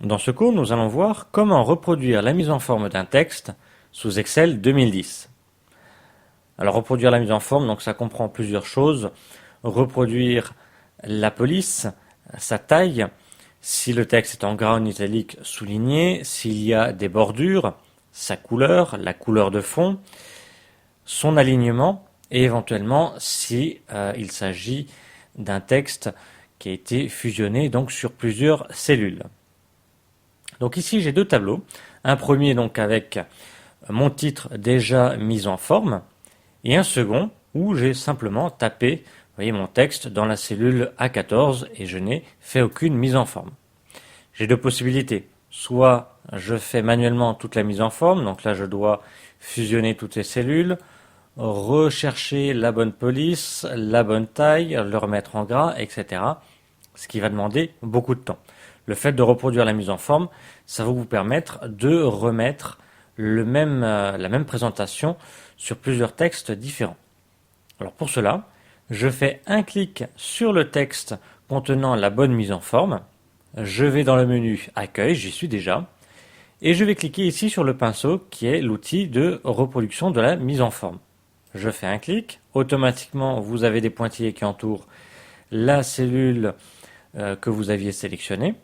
Dans ce cours, nous allons voir comment reproduire la mise en forme d'un texte sous Excel 2010. Alors reproduire la mise en forme, donc ça comprend plusieurs choses. Reproduire la police, sa taille, si le texte est en gras en italique souligné, s'il y a des bordures, sa couleur, la couleur de fond, son alignement et éventuellement si il s'agit d'un texte qui a été fusionné donc sur plusieurs cellules. Donc ici j'ai deux tableaux, un premier donc avec mon titre déjà mis en forme et un second où j'ai simplement tapé, vous voyez, mon texte dans la cellule A14 et je n'ai fait aucune mise en forme. J'ai deux possibilités, soit je fais manuellement toute la mise en forme, donc là je dois fusionner toutes les cellules, rechercher la bonne police, la bonne taille, le remettre en gras, etc. Ce qui va demander beaucoup de temps. Le fait de reproduire la mise en forme, ça va vous permettre de remettre la même présentation sur plusieurs textes différents. Alors pour cela, je fais un clic sur le texte contenant la bonne mise en forme, je vais dans le menu Accueil, j'y suis déjà, et je vais cliquer ici sur le pinceau qui est l'outil de reproduction de la mise en forme. Je fais un clic, automatiquement vous avez des pointillés qui entourent la cellule que vous aviez sélectionnée,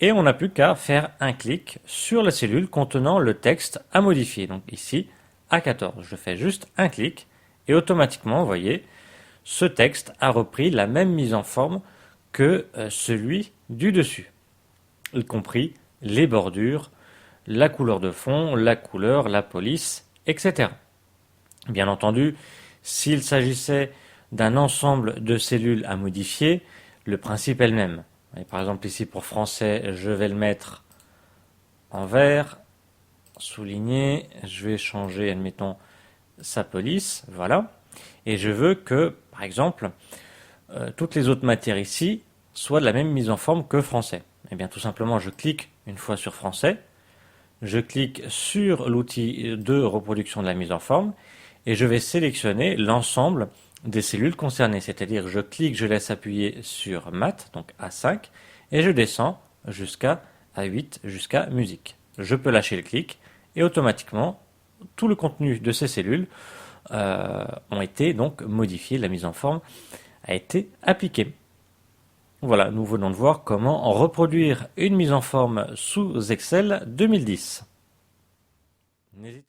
et on n'a plus qu'à faire un clic sur la cellule contenant le texte à modifier. Donc ici, A14, je fais juste un clic et automatiquement, vous voyez, ce texte a repris la même mise en forme que celui du dessus, y compris les bordures, la couleur de fond, la couleur, la police, etc. Bien entendu, s'il s'agissait d'un ensemble de cellules à modifier, le principe est le même. Et par exemple ici pour français, je vais le mettre en vert, souligné, je vais changer, admettons, sa police, voilà. Et je veux que, par exemple, toutes les autres matières ici soient de la même mise en forme que français. Et bien tout simplement, je clique une fois sur français, je clique sur l'outil de reproduction de la mise en forme, et je vais sélectionner l'ensemble des cellules concernées, c'est-à-dire je clique, je laisse appuyer sur maths, donc A5, et je descends jusqu'à A8, jusqu'à musique. Je peux lâcher le clic, et automatiquement, tout le contenu de ces cellules ont été donc modifiés, la mise en forme a été appliquée. Voilà, nous venons de voir comment reproduire une mise en forme sous Excel 2010. N'hésitez